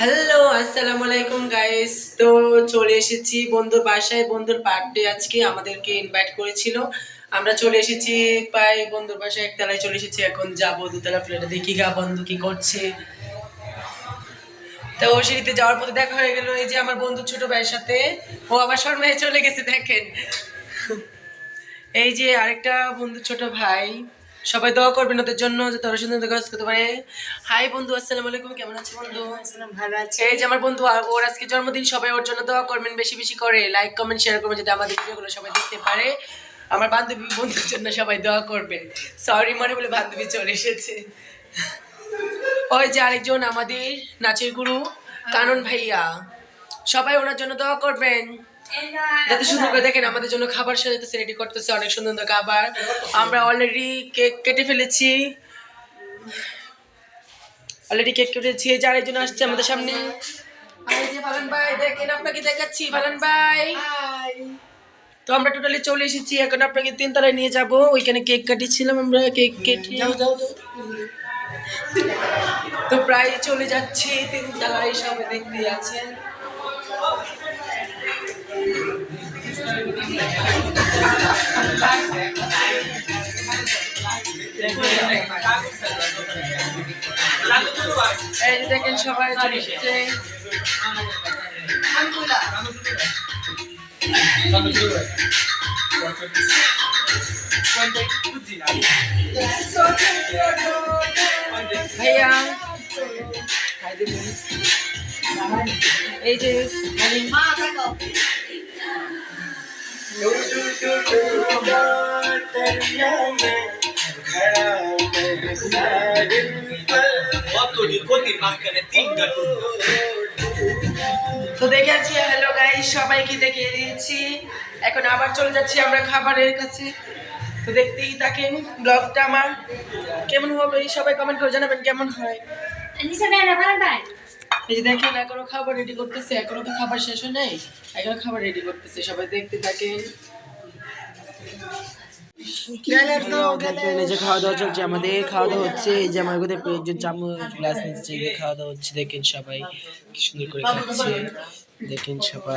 Hello, আসসালামু আলাইকুম guys. তো চলে এসেছি বন্ধুর বাসায়। বন্ধুর বার্থডে আজকে, আমাদেরকে ইনভাইট করেছিল। আমরা চলে এসেছি প্রায় বন্ধুর বাসায় একতলায় চলে এসেছি। এখন যাবো দুতলা ফ্ল্যাটে, দেখি গা বন্ধু কি করছে। তো সিঁড়িতে যাওয়ার পথে দেখা হয়ে গেল এই যে আমার বন্ধু ছোট ভাইয়ের সাথে। ও আবার শর্মায় চলে গেছে, দেখেন। এই যে আরেকটা বন্ধু ছোট ভাই। সবাই দোয়া করবেন ওদের জন্য যাতে ওরা সুন্দর কাজ করতে পারে। হাই বন্ধু, আসসালামু আলাইকুম, কেমন আছে বন্ধু? আসসালাম, ভালো আছি। এই যে আমার বন্ধু, ওর আজকে জন্মদিন, সবাই ওর জন্য দোয়া করবেন, বেশি বেশি করে লাইক কমেন্ট শেয়ার করবেন যাতে আমাদের ভিডিওগুলো সবাই দেখতে পারে। আমার বান্ধবী বন্ধুর জন্য সবাই দোয়া করবেন। সরি মনে বলে বান্ধবী চলে এসেছে। ওই যে আরেকজন আমাদের নাচের গুরু কানন ভাইয়া, সবাই ওনার জন্য দোয়া করবেন যাতে সুন্দর করে। দেখেন আমাদের জন্য খাবার সাজাতেছে, রেডি করতেছে, অনেক সুন্দর সুন্দর খাবার। আমরা অলরেডি কেক কেটে ফেলেছি। এই যে আরেকজন আসছে আমাদের সামনে। এই যে ফালান ভাই, দেখেন আপনাকে দেখাচ্ছি, ফালান ভাই। তো আমরা টোটালি চলে এসেছি, এখন আপনাকে তিনতলায় নিয়ে যাব। ওইখানে কেক কাটিয়েছিলাম আমরা, কেক কেটে তো প্রায় চলে যাচ্ছি তিনতলায়, সবাই দেখতে আছেন। এই যে দেখেন সবাই চলে এসেছে। ভাইয়া হাই দেবেন। এই যে তো দেখে আছি। হ্যালো গাইস, সবাইকে দেখিয়ে দিয়েছি। এখন আবার চলে যাচ্ছি আমরা খাবারের কাছে। তো দেখতেই থাকেন ব্লগটা আমার কেমন হবে, সবাই কমেন্ট করে জানাবেন কেমন হয়। এই যে দেখেন এখনো খাবার রেডি করতেছে, এখনো তো খাবার শেষ হয় নাই, এখনো খাবার রেডি করতেছে, সবাই দেখতে থাকেন। এই যে খাওয়া দাওয়া চলছে, আমাদের খাওয়া দাওয়া হচ্ছে। এই যে আমার কোথায় প্রয়োজন চামচ গ্লাস নিচ্ছে, খাওয়া দাওয়া হচ্ছে। দেখেন সবাই কি সুন্দর করে খাচ্ছে, দেখেন সবাই।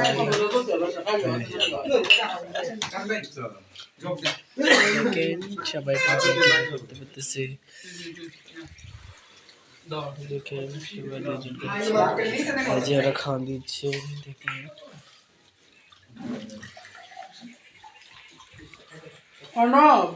দেখেন সবাই খাওয়া দাওয়া করতে করতেছে। দেখেন সবাই দুজন করছে, এই যে ওরা খাওয়া দিচ্ছে। দেখেন অর্ণব